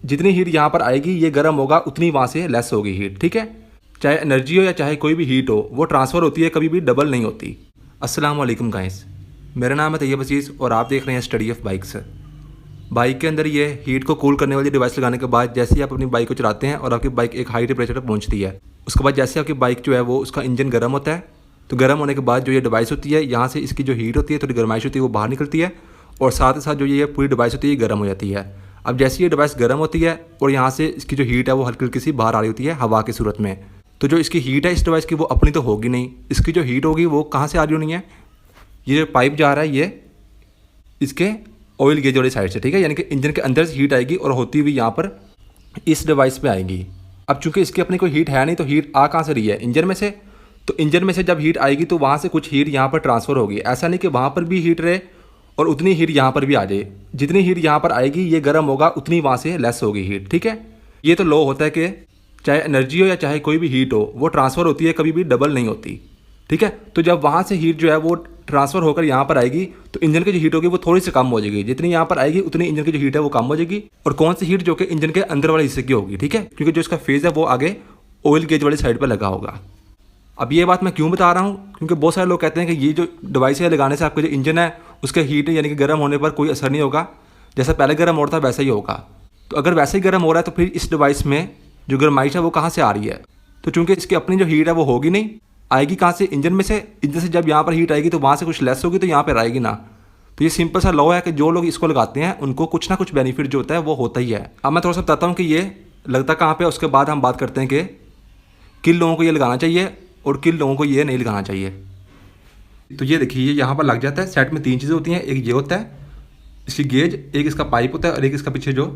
जितनी हीट यहाँ पर आएगी ये गर्म होगा उतनी वहाँ से लेस होगी हीट, ठीक है। चाहे एनर्जी हो या चाहे कोई भी हीट हो वो ट्रांसफ़र होती है, कभी भी डबल नहीं होती। अस्सलाम वालेकुम गाइस, मेरा नाम है तैयब अजीज़ और आप देख रहे हैं स्टडी ऑफ बाइक्स। बाइक के अंदर ये हीट को कूल करने वाली डिवाइस लगाने के बाद जैसे ही आप अपनी बाइक को चलाते हैं और आपकी बाइक एक हाई टेम्परेचर तक पहुँचती है, उसके बाद जैसे आपकी बाइक जो है वो उसका इंजन गर्म होता है, तो गर्म होने के बाद जो ये डिवाइस होती है यहाँ से इसकी जो हीट होती है, थोड़ी गर्माइश होती है, वो बाहर निकलती है और साथ ही साथ जो ये पूरी डिवाइस होती है ये गर्म हो जाती है। अब जैसे ये डिवाइस गर्म होती है और यहाँ से इसकी जो हीट है वो हल्की हल्की सी बाहर आ रही होती है हवा की सूरत में, तो जो इसकी हीट है इस डिवाइस की वो अपनी तो होगी नहीं, इसकी जो हीट होगी वो कहाँ से आ रही होनी है, ये जो पाइप जा रहा है ये इसके ऑयल गेज वाली साइड से, ठीक है। यानी कि इंजन के अंदर से हीट आएगी और होती हुई यहाँ पर इस डिवाइस पे आएगी। अब चूंकि इसकी अपनी कोई हीट है नहीं, तो हीट आ कहाँ से रही है, इंजन में से। तो इंजन में से जब हीट आएगी तो वहाँ से कुछ हीट यहाँ पर ट्रांसफ़र होगी। ऐसा नहीं कि वहाँ पर भी हीट रहे और उतनी हीट यहाँ पर भी आ जाए। जितनी हीट यहाँ पर आएगी ये गर्म होगा उतनी वहाँ से लेस होगी हीट, ठीक है। ये तो लॉ होता है कि चाहे एनर्जी हो या चाहे कोई भी हीट हो वो ट्रांसफ़र होती है, कभी भी डबल नहीं होती, ठीक है। तो जब वहाँ से हीट जो है वो ट्रांसफ़र होकर यहाँ पर आएगी तो इंजन की जो हीट होगी वो थोड़ी सी कम हो जाएगी। जितनी यहाँ पर आएगी उतनी इंजन की जो हीट है वो कम हो जाएगी। और कौन सी हीट, जो कि इंजन के अंदर वाले हिस्से की होगी, ठीक है, क्योंकि जो इसका फेज़ है वो आगे ऑयल गेज वाली साइड पर लगा होगा। अब ये बात मैं क्यों बता रहा हूँ, क्योंकि बहुत सारे लोग कहते हैं कि ये जो डिवाइस है लगाने से आपका जो इंजन है उसके हीट यानी कि गर्म होने पर कोई असर नहीं होगा, जैसा पहले गर्म हो रहा था वैसा ही होगा। तो अगर वैसे ही गर्म हो रहा है तो फिर इस डिवाइस में जो गर्माइश है वो कहाँ से आ रही है। तो चूँकि इसकी अपनी जो हीट है वो होगी नहीं, आएगी कहाँ से, इंजन में से। इंजन से जब यहाँ पर हीट आएगी तो वहाँ से कुछ लेस होगी तो यहाँ पर आएगी ना। तो ये सिंपल सा लॉ है कि जो लोग इसको लगाते हैं उनको कुछ ना कुछ बेनिफिट जो होता है वो होता ही है। अब मैं थोड़ा सा बताता हूँ कि ये लगता कहाँ पे, उसके बाद हम बात करते हैं कि किन लोगों को ये लगाना चाहिए और किन लोगों को ये नहीं लगाना चाहिए। तो ये देखिए, ये यहाँ पर लग जाता है। सेट में 3 चीज़ें होती हैं, एक ये होता है इसकी गेज, एक इसका पाइप होता है और एक इसका पीछे जो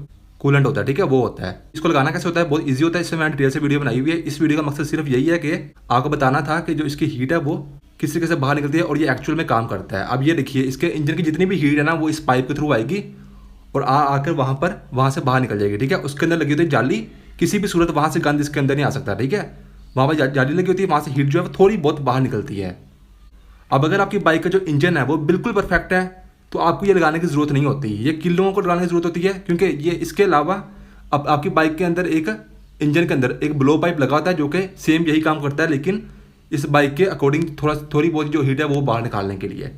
कूलेंट होता है, ठीक है, वो होता है। इसको लगाना कैसे होता है, बहुत इजी होता है। इससे मैंने डिटेल से वीडियो बनाई हुई है। इस वीडियो का मकसद सिर्फ यही है कि आपको बताना था कि जो इसकी हीट है वो किस तरीके से बाहर निकलती है और ये एक्चुअल में काम करता है। अब ये देखिए, इसके इंजन की जितनी भी हीट है ना वो इस पाइप के थ्रू आएगी और आकर वहाँ से बाहर निकल जाएगी, ठीक है। उसके अंदर लगी होती है जाली, किसी भी सूरत वहाँ से गंद इसके अंदर नहीं आ सकता, ठीक है। वहाँ पर जाली लगी होती है, वहाँ से हीट जो है वो थोड़ी बहुत बाहर निकलती है। अब अगर आपकी बाइक का जो इंजन है वो बिल्कुल परफेक्ट है तो आपको ये लगाने की ज़रूरत नहीं होती। ये किन लोगों को लगाने की ज़रूरत होती है, क्योंकि ये इसके अलावा अब आपकी बाइक के अंदर एक इंजन के अंदर एक ब्लो पाइप लगा होता है जो कि सेम यही काम करता है, लेकिन इस बाइक के अकॉर्डिंग थोड़ी बहुत जो हीट है वो बाहर निकालने के लिए।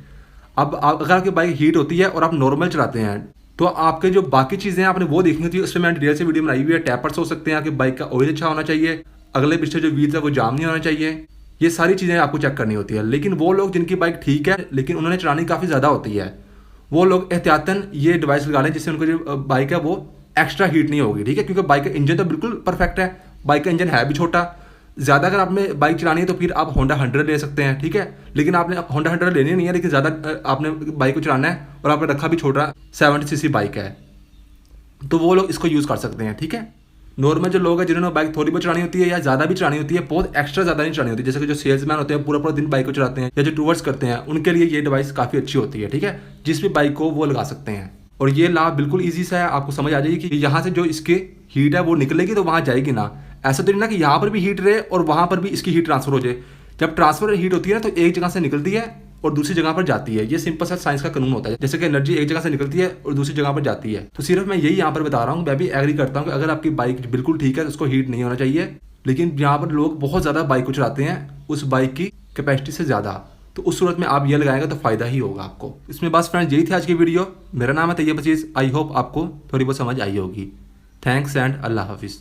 अब अगर आपकी बाइक हीट होती है और आप नॉर्मल चलाते हैं तो आपके जो बाकी चीज़ें हैं आपने वो देखनी होती है। उसमें मैंने डिटेल से वीडियो बनाई हुई है। टैपर्स हो सकते हैं, आपकी बाइक का ऑयल अच्छा होना चाहिए, अगले पीछे जो व्हील्स है वो जाम नहीं होना चाहिए, ये सारी चीज़ें आपको चेक करनी होती है। लेकिन वो लोग जिनकी बाइक ठीक है लेकिन उन्होंने चलानी काफ़ी ज़्यादा होती है, वो लोग एहतियातन ये डिवाइस लगा लें जिससे उनको जो बाइक है वो एक्स्ट्रा हीट नहीं होगी, ठीक है। क्योंकि बाइक का इंजन तो बिल्कुल परफेक्ट है, बाइक का इंजन है भी छोटा। ज़्यादा अगर आपने बाइक चलानी है तो फिर आप होंडा 100 ले सकते हैं, ठीक है। लेकिन आपने होंडा 100 लेनी नहीं है, लेकिन ज़्यादा आपने बाइक को चलाना है और आपने रखा भी छोटा 70cc बाइक है, तो वो लोग इसको यूज़ कर सकते हैं, ठीक है। नॉर्मल जो लोग हैं जिन्होंने बाइक थोड़ी बहुत चलानी होती है या ज़्यादा भी चलानी होती है, बहुत एक्स्ट्रा ज़्यादा नहीं चलानी होती, जैसे कि जो सेल्समैन होते हैं पूरा दिन बाइक को चलाते हैं या जो टूवर्स करते हैं, उनके लिए ये डिवाइस काफ़ी अच्छी होती है, ठीक है। जिस भी बाइक को वो लगा सकते हैं। और ये लाभ बिल्कुल ईजी सा है, आपको समझ आ जाएगी कि यहाँ से जो इसके हीट है वो निकलेगी तो वहाँ जाएगी ना। ऐसा तो नहीं ना कि यहाँ पर भी हीट रहे और वहाँ पर भी इसकी हीट ट्रांसफर हो जाए। जब ट्रांसफर हीट होती है ना तो एक जगह से निकलती है और दूसरी जगह पर जाती है। ये सिंपल सा साइंस का कानून होता है, जैसे कि एनर्जी एक जगह से निकलती है और दूसरी जगह पर जाती है। तो सिर्फ मैं यही यहाँ पर बता रहा हूँ। मैं भी एग्री करता हूँ कि अगर आपकी बाइक बिल्कुल ठीक है तो उसको हीट नहीं होना चाहिए, लेकिन यहाँ पर लोग बहुत ज़्यादा बाइक को चलाते हैं उस बाइक की कैपेसिटी से ज़्यादा, तो उस सूरत में आप ये लगाएंगे तो फ़ायदा ही होगा आपको। इसमें बस फ्रेंड्स यही थी आज की वीडियो। मेरा नाम है तैयब अजीज़। आई होप आपको थोड़ी बहुत समझ आई होगी। थैंक्स एंड अल्लाह हाफिज़।